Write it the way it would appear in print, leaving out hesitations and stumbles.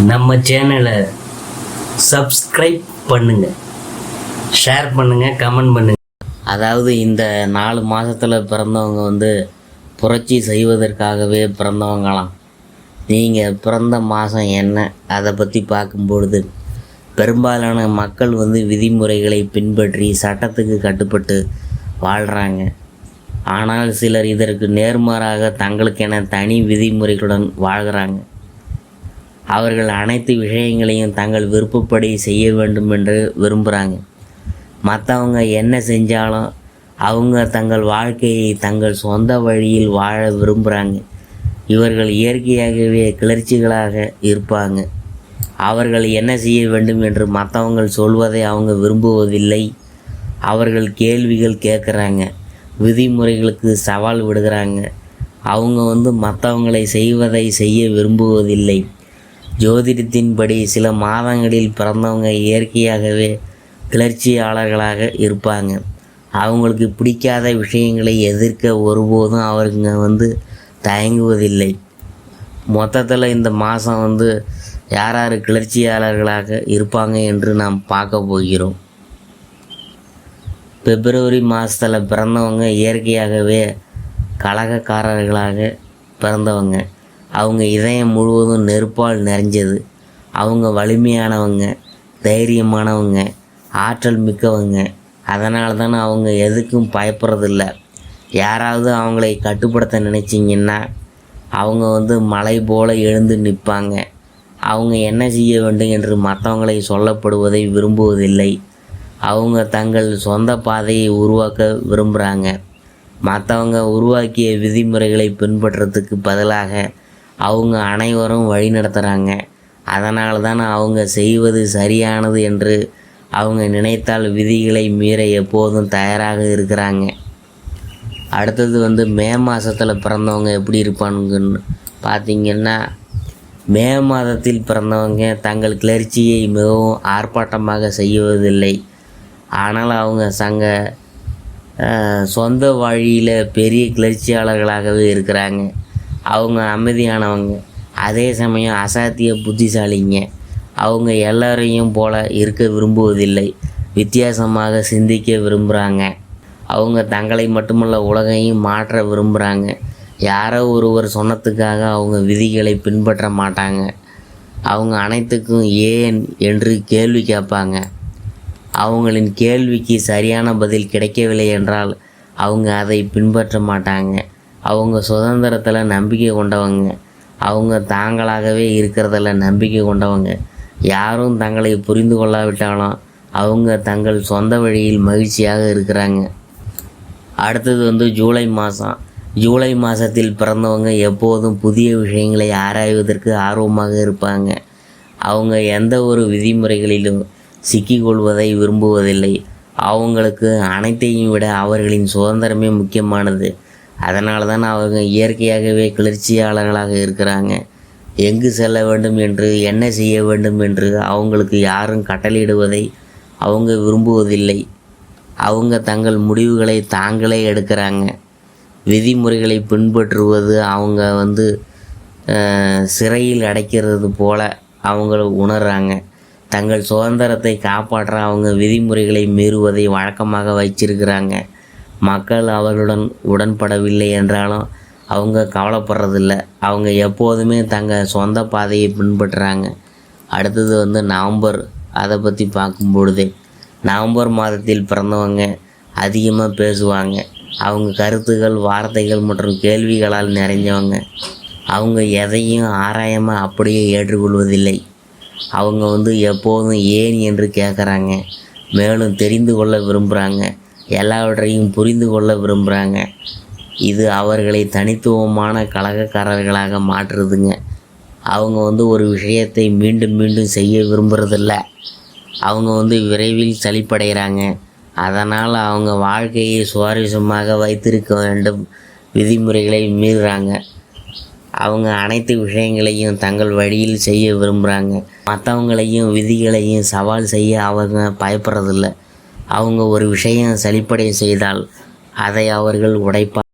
நம்ம சேனலை சப்ஸ்கிரைப் பண்ணுங்கள், ஷேர் பண்ணுங்கள், கமெண்ட் பண்ணுங்கள். அதாவது இந்த 4 மாதத்தில் பிறந்தவங்க புரட்சி செய்வதற்காகவே பிறந்தவங்களாம். நீங்கள் பிறந்த மாதம் என்ன அதை பற்றி பார்க்கும்பொழுது பெரும்பாலான மக்கள் விதிமுறைகளை பின்பற்றி சட்டத்துக்கு கட்டுப்பட்டு வாழ்கிறாங்க. ஆனால் சிலர் இதற்கு நேர்மாறாக தங்களுக்கென தனி விதிமுறைகளுடன் வாழ்கிறாங்க. அவர்கள் அனைத்து விஷயங்களையும் தங்கள் விருப்பப்படி செய்ய வேண்டும் என்று விரும்புகிறாங்க. மற்றவங்க என்ன செஞ்சாலும் அவங்க தங்கள் வாழ்க்கையை தங்கள் சொந்த வழியில் வாழ விரும்புகிறாங்க. இவர்கள் இயற்கையாகவே கிளர்ச்சிகளாக இருப்பாங்க. அவர்கள் என்ன செய்ய வேண்டும் என்று மற்றவங்க சொல்வதை அவங்க விரும்புவதில்லை. அவர்கள் கேள்விகள் கேட்குறாங்க, விதிமுறைகளுக்கு சவால் விடுகிறாங்க. அவங்க மற்றவங்களை செய்வதை செய்ய விரும்புவதில்லை. ஜோதிடத்தின்படி சில மாதங்களில் பிறந்தவங்க இயற்கையாகவே கிளர்ச்சியாளர்களாக இருப்பாங்க. அவங்களுக்கு பிடிக்காத விஷயங்களை எதிர்க்க ஒருபோதும் அவருங்க தயங்குவதில்லை. மொத்தத்தில் இந்த மாதம் யார் யார் கிளர்ச்சியாளர்களாக இருப்பாங்க என்று நாம் பார்க்க போகிறோம். பிப்ரவரி மாதத்தில் பிறந்தவங்க இயற்கையாகவே கலகக்காரர்களாக பிறந்தவங்க. அவங்க இதயம் முழுவதும் நெருப்பால் நிறைஞ்சது. அவங்க வலிமையானவங்க, தைரியமானவங்க, ஆற்றல் மிக்கவங்க. அதனால தானே அவங்க எதுக்கும் பயப்படுறதில்ல. யாராவது அவங்களை கட்டுப்படுத்த நினச்சிங்கன்னா அவங்க மலை போல் எழுந்து நிற்பாங்க. அவங்க என்ன செய்ய வேண்டும் என்று மற்றவங்களை சொல்லப்படுவதை விரும்புவதில்லை. அவங்க தங்கள் சொந்த பாதையை உருவாக்க விரும்புகிறாங்க. மற்றவங்க உருவாக்கிய விதிமுறைகளை பின்பற்றுறதுக்கு பதிலாக அவங்க அனைவரும் வழி நடத்துகிறாங்க. அதனால தான் அவங்க செய்வது சரியானது என்று அவங்க நினைத்தால் விதிகளை மீற எப்போதும் தயாராக இருக்கிறாங்க. அடுத்தது மே மாதத்தில் பிறந்தவங்க எப்படி இருப்பானுங்கன்னு பார்த்திங்கன்னா, மே மாதத்தில் பிறந்தவங்க தங்கள் கிளர்ச்சியை மிகவும் ஆர்ப்பாட்டமாக செய்வதில்லை. ஆனால் அவங்க சொந்த வழியில் பெரிய கிளர்ச்சியாளர்களாகவே இருக்கிறாங்க. அவங்க அமைதியானவங்க, அதே சமயம் அசாத்திய புத்திசாலிங்க. அவங்க எல்லாரையும் போல இருக்க விரும்புவதில்லை, வித்தியாசமாக சிந்திக்க விரும்புகிறாங்க. அவங்க தங்களை மட்டுமல்ல உலகையும் மாற்ற விரும்புகிறாங்க. யாரோ ஒருவர் சொன்னதுக்காக அவங்க விதிகளை பின்பற்ற மாட்டாங்க. அவங்க அனைத்துக்கும் ஏன் என்று கேள்வி கேட்பாங்க. அவங்களின் கேள்விக்கு சரியான பதில் கிடைக்கவில்லை என்றால் அவங்க அதை பின்பற்ற மாட்டாங்க. அவங்க சுதந்திரத்தில் நம்பிக்கை கொண்டவங்க. அவங்க தாங்களாகவே இருக்கிறதில் நம்பிக்கை கொண்டவங்க. யாரும் தங்களை புரிந்து கொள்ளாவிட்டாலும் அவங்க தங்கள் சொந்த வழியில் மகிழ்ச்சியாக இருக்கிறாங்க. அடுத்தது ஜூலை மாதம். ஜூலை மாதத்தில் பிறந்தவங்க எப்போதும் புதிய விஷயங்களை ஆராய்வதற்கு ஆர்வமாக இருப்பாங்க. அவங்க எந்த ஒரு விதிமுறைகளிலும் சிக்கிக்கொள்வதை விரும்புவதில்லை. அவங்களுக்கு அனைத்தையும் விட அவர்களின் சுதந்திரமே முக்கியமானது. அதனால தான் அவங்க இயற்கையாகவே கிளர்ச்சியாளர்களாக இருக்கிறாங்க. எங்கு செல்ல வேண்டும் என்று, என்ன செய்ய வேண்டும் என்று அவங்களுக்கு யாரும் கட்டளையிடுவதை அவங்க விரும்புவதில்லை. அவங்க தங்கள் முடிவுகளை தாங்களே எடுக்கிறாங்க. விதிமுறைகளை பின்பற்றுவது அவங்க சிறையில் அடைக்கிறது போல அவங்க உணர்கிறாங்க. தங்கள் சுதந்திரத்தை காப்பாற்ற அவங்க விதிமுறைகளை மீறுவதை வழக்கமாக வச்சிருக்கிறாங்க. மக்கள் அவர்களுடன் உடன்படவில்லை என்றாலும் அவங்க கவலைப்படுறதில்ல. அவங்க எப்போதுமே தங்கள் சொந்த பாதையை பின்பற்றுறாங்க. அடுத்தது நவம்பர். அதை பற்றி பார்க்கும்பொழுதே, நவம்பர் மாதத்தில் பிறந்தவங்க அதிகமாக பேசுவாங்க. அவங்க கருத்துகள், வார்த்தைகள் மற்றும் கேள்விகளால் நிறைஞ்சவங்க. அவங்க எதையும் ஆராயாமல் அப்படியே ஏற்றுக்கொள்வதில்லை. அவங்க எப்போதும் ஏன் என்று கேட்குறாங்க. மேலும் தெரிந்து கொள்ள விரும்புகிறாங்க. எல்லாவற்றையும் புரிந்து கொள்ள விரும்புகிறாங்க. இது அவர்களை தனித்துவமான கலகக்காரர்களாக மாற்றுதுங்க. அவங்க ஒரு விஷயத்தை மீண்டும் மீண்டும் செய்ய விரும்புகிறதில்ல. அவங்க விரைவில் சலிப்படைகிறாங்க. அதனால் அவங்க வாழ்க்கையை சுவாரஸ்யமாக வைத்திருக்க வேண்டும் விதிமுறைகளை மீறுறாங்க. அவங்க அனைத்து விஷயங்களையும் தங்கள் வழியில் செய்ய விரும்புகிறாங்க. மற்றவங்களையும் விதிகளையும் சவால் செய்ய அவங்க பயப்படுறதில்ல. அவங்க ஒரு விஷயம் சலிப்படை செய்தால் அதை அவர்கள் உடைப்பாங்க.